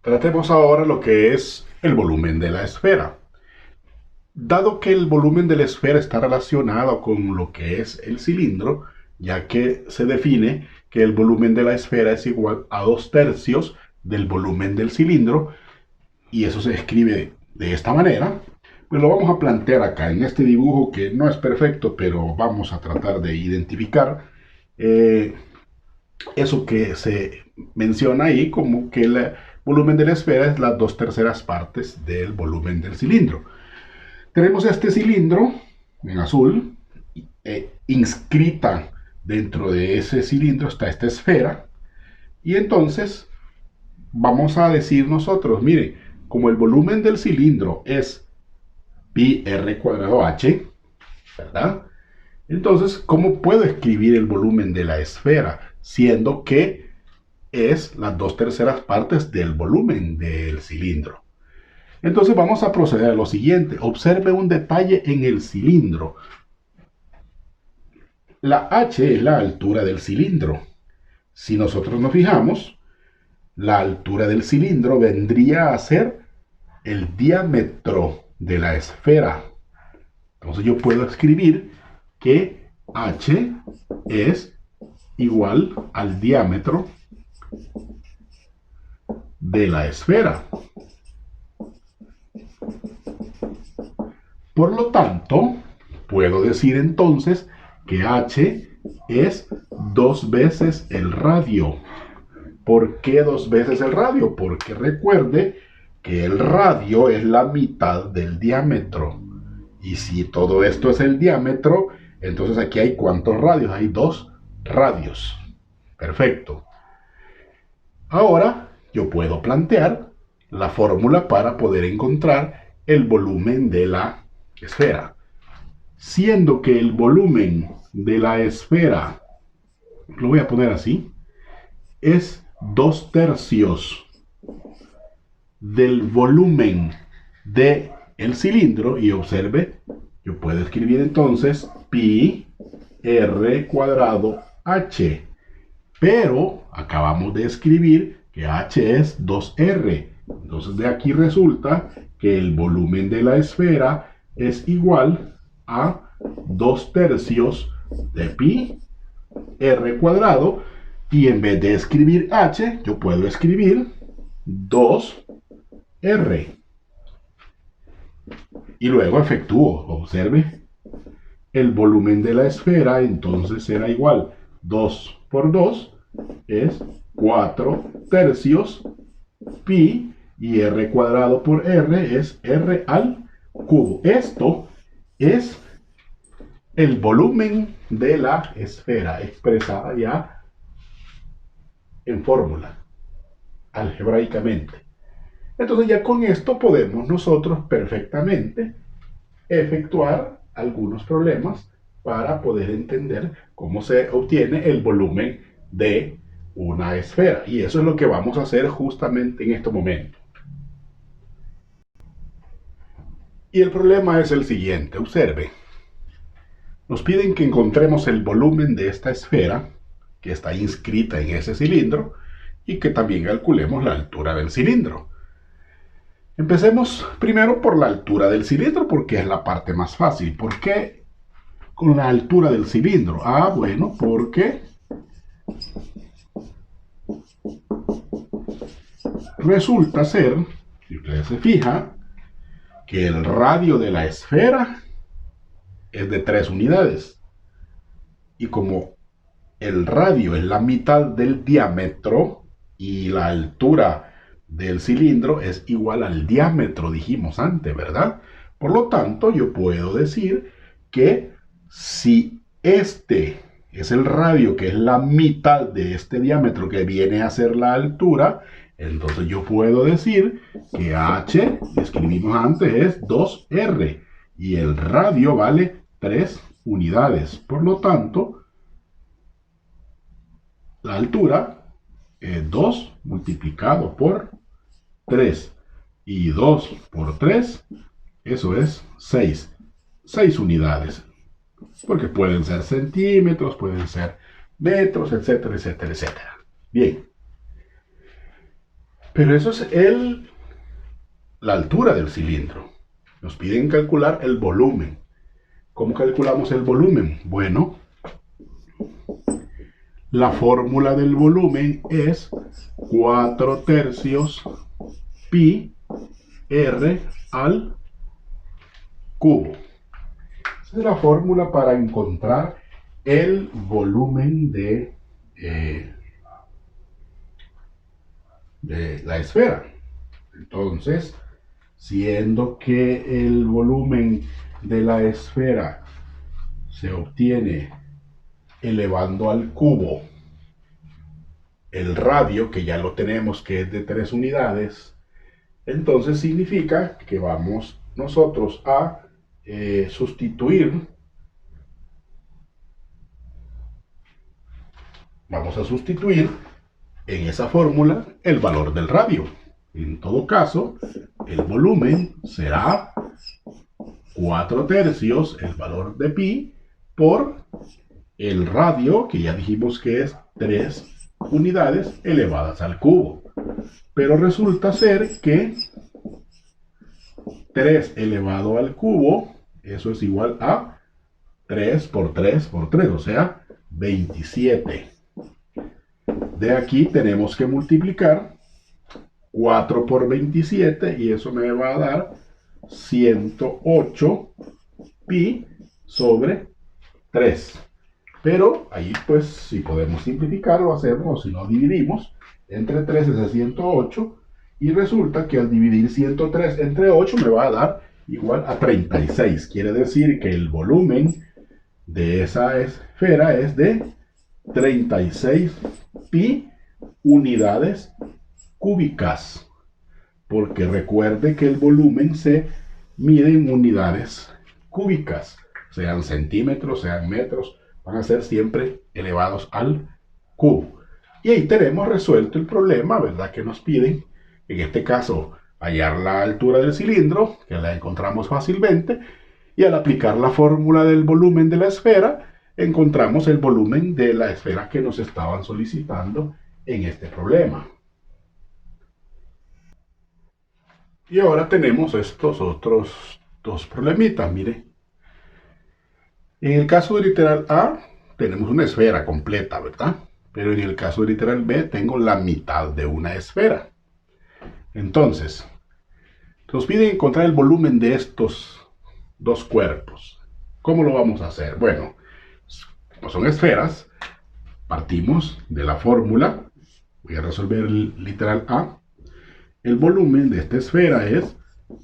Tratemos ahora lo que es el volumen de la esfera. Dado que el volumen de la esfera está relacionado con lo que es el cilindro, ya que se define que el volumen de la esfera es igual a 2/3 del volumen del cilindro, y eso se escribe de esta manera, pues lo vamos a plantear acá en este dibujo que no es perfecto, pero vamos a tratar de identificar eso que se menciona ahí como que el volumen de la esfera es las 2/3 del volumen del cilindro. Tenemos este cilindro en azul, inscrita dentro de ese cilindro está esta esfera, y entonces vamos a decir nosotros, mire, como el volumen del cilindro es pi r cuadrado h, ¿verdad? Entonces, ¿cómo puedo escribir el volumen de la esfera? Siendo que es las 2/3 del volumen del cilindro. Entonces vamos a proceder a lo siguiente. Observe un detalle en el cilindro. La h es la altura del cilindro. Si nosotros nos fijamos, la altura del cilindro vendría a ser el diámetro de la esfera. Entonces yo puedo escribir que h es igual al diámetro de la esfera. Por lo tanto, puedo decir entonces que h es 2 veces el radio. ¿Por qué 2 veces el radio? Porque recuerde que el radio es la mitad del diámetro. Y si todo esto es el diámetro, entonces aquí hay ¿cuántos radios? Hay 2 radios. Perfecto. Ahora yo puedo plantear la fórmula para poder encontrar el volumen de la esfera. Siendo que el volumen de la esfera, lo voy a poner así, es 2/3 del volumen del cilindro, y observe, yo puedo escribir entonces pi r cuadrado h, pero acabamos de escribir que h es 2r, entonces de aquí resulta que el volumen de la esfera es igual a 2/3 de pi r cuadrado, y en vez de escribir h, yo puedo escribir 2r. Y luego efectúo, observe, el volumen de la esfera entonces será igual, 2 por 2 es 4/3 pi, y r cuadrado por r es r al cubo. Esto es el volumen de la esfera expresada ya en fórmula, algebraicamente. Entonces ya con esto podemos nosotros perfectamente efectuar algunos problemas para poder entender cómo se obtiene el volumen de una esfera. Y eso es lo que vamos a hacer justamente en este momento. Y el problema es el siguiente, observe. Nos piden que encontremos el volumen de esta esfera que está inscrita en ese cilindro y que también calculemos la altura del cilindro. Empecemos primero por la altura del cilindro porque es la parte más fácil. ¿Por qué con la altura del cilindro? Ah, bueno, porque resulta ser, si ustedes se fijan, que el radio de la esfera es de 3 unidades. Y como el radio es la mitad del diámetro y la altura del cilindro es igual al diámetro, dijimos antes, ¿verdad? Por lo tanto, yo puedo decir que si este es el radio, que es la mitad de este diámetro que viene a ser la altura, entonces yo puedo decir que h, escribimos antes, es 2r y el radio vale 3 unidades. Por lo tanto, la altura es 2 multiplicado por 3. Y 2 por 3, eso es 6. 6 unidades. Porque pueden ser centímetros, pueden ser metros, etcétera, etcétera, etcétera. Bien. Pero eso es la altura del cilindro. Nos piden calcular el volumen. ¿Cómo calculamos el volumen? Bueno, la fórmula del volumen es 4/3 pi r al cubo. Esa es la fórmula para encontrar el volumen de la esfera. Entonces, siendo que el volumen de la esfera se obtiene elevando al cubo el radio, que ya lo tenemos, que es de 3 unidades, entonces significa que vamos nosotros a sustituir en esa fórmula el valor del radio. En todo caso, el volumen será 4/3 el valor de pi por el radio, que ya dijimos que es 3 unidades elevadas al cubo. Pero resulta ser que 3 elevado al cubo, eso es igual a 3 por 3 por 3, o sea, 27. De aquí tenemos que multiplicar 4 por 27 y eso me va a dar 108 pi sobre 3. Pero ahí pues si podemos simplificar lo hacemos, o si no dividimos entre 3 es 108 y resulta que al dividir 103 entre 8 me va a dar igual a 36. Quiere decir que el volumen de esa esfera es de 36 pi unidades cúbicas, porque recuerde que el volumen se mide en unidades cúbicas, sean centímetros, sean metros, van a ser siempre elevados al cubo. Y ahí tenemos resuelto el problema, ¿verdad? Que nos piden, en este caso, hallar la altura del cilindro, que la encontramos fácilmente, y al aplicar la fórmula del volumen de la esfera, encontramos el volumen de la esfera que nos estaban solicitando en este problema. Y ahora tenemos estos otros dos problemitas, mire. En el caso del literal A, tenemos una esfera completa, ¿verdad? Pero en el caso del literal B, tengo la mitad de una esfera. Entonces, nos piden encontrar el volumen de estos dos cuerpos. ¿Cómo lo vamos a hacer? Bueno, como son esferas, partimos de la fórmula. Voy a resolver el literal A. El volumen de esta esfera es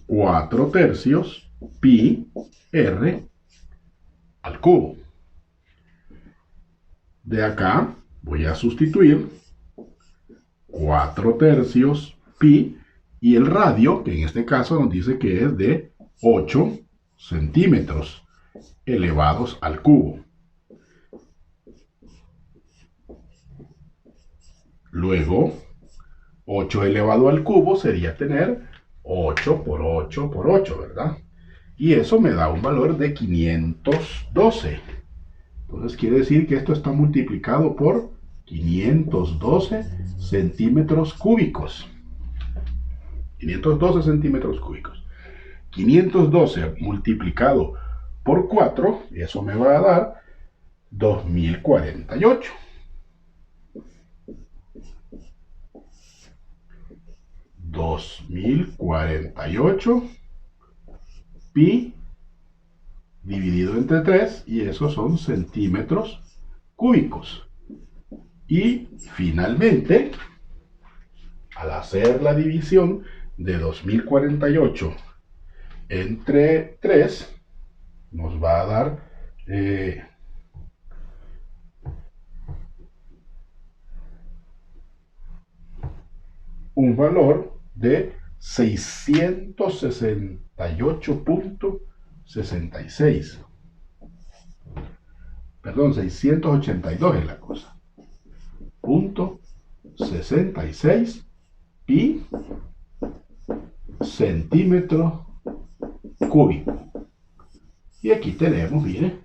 4/3 pi r al cubo. De acá voy a sustituir 4/3 pi y el radio, que en este caso nos dice que es de 8 centímetros elevados al cubo. Luego, 8 elevado al cubo sería tener 8 por 8 por 8, ¿verdad? Y eso me da un valor de 512. Entonces quiere decir que esto está multiplicado por 512 centímetros cúbicos. 512 centímetros cúbicos. 512 multiplicado por 4, eso me va a dar 2048. 2048 pi dividido entre 3 y esos son centímetros cúbicos. Y finalmente, al hacer la división de 2048 entre 3, nos va a dar un valor de 668.66. Perdón, 682 es la cosa. Punto 66 pi centímetro cúbico. Y aquí tenemos, mire,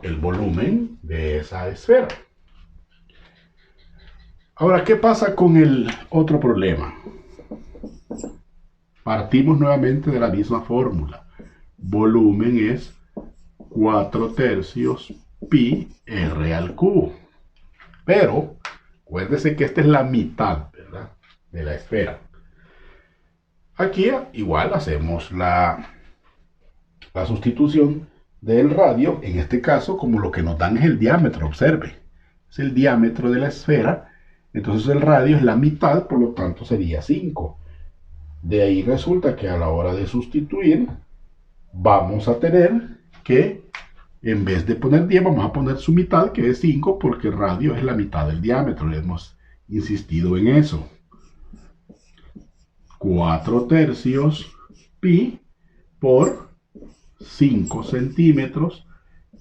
el volumen de esa esfera. Ahora, ¿qué pasa con el otro problema? Partimos nuevamente de la misma fórmula. Volumen es 4/3 pi r al cubo. Pero, acuérdese que esta es la mitad, ¿verdad?, de la esfera. Aquí igual hacemos la sustitución del radio, en este caso como lo que nos dan es el diámetro, observe. Es el diámetro de la esfera, entonces el radio es la mitad, por lo tanto sería 5. De ahí resulta que a la hora de sustituir, vamos a tener que, en vez de poner 10, vamos a poner su mitad, que es 5, porque el radio es la mitad del diámetro. Le hemos insistido en eso. 4/3 pi por 5 centímetros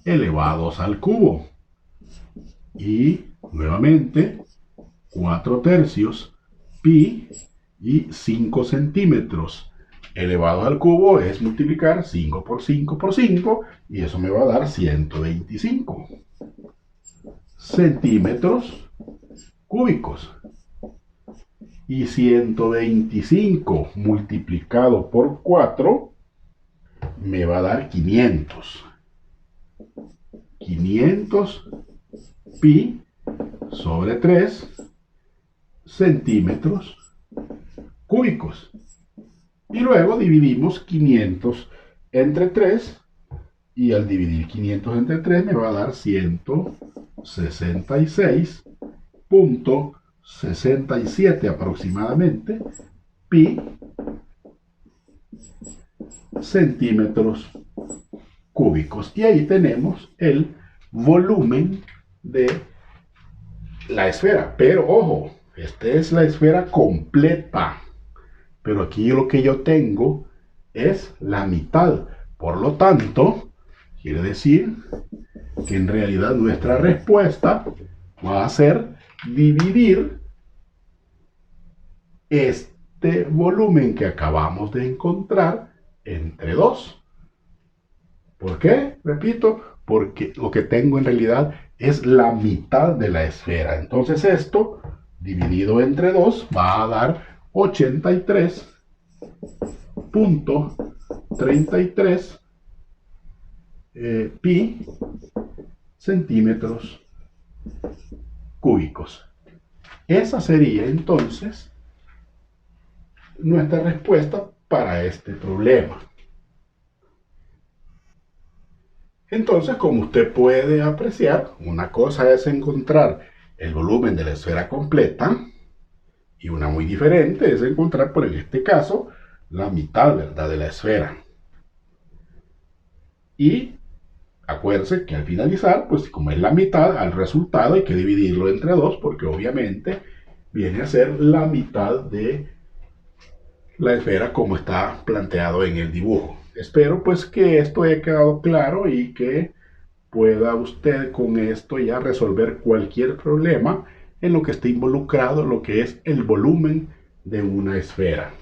elevados al cubo. Y nuevamente, 4/3 pi y 5 centímetros elevados al cubo es multiplicar 5 por 5 por 5, y eso me va a dar 125 centímetros cúbicos. Y 125 multiplicado por 4 me va a dar 500. 500 pi sobre 3 centímetros cúbicos. Y luego dividimos 500 entre 3, y al dividir 500 entre 3 me va a dar 166.67 aproximadamente pi centímetros cúbicos. Y ahí tenemos el volumen de la esfera. Pero ojo, esta es la esfera completa. Pero aquí lo que yo tengo es la mitad. Por lo tanto, quiere decir que en realidad nuestra respuesta va a ser dividir este volumen que acabamos de encontrar entre 2. ¿Por qué? Repito, porque lo que tengo en realidad es la mitad de la esfera. Entonces esto, dividido entre 2, va a dar 83.33 pi centímetros cúbicos. Esa sería entonces nuestra respuesta para este problema. Entonces, como usted puede apreciar, una cosa es encontrar el volumen de la esfera completa, y una muy diferente es encontrar, por en este caso, la mitad, ¿verdad?, de la esfera. Y acuérdense que al finalizar, pues como es la mitad, al resultado hay que dividirlo entre 2, porque obviamente viene a ser la mitad de la esfera como está planteado en el dibujo. Espero pues que esto haya quedado claro y que pueda usted con esto ya resolver cualquier problema en lo que esté involucrado, lo que es el volumen de una esfera.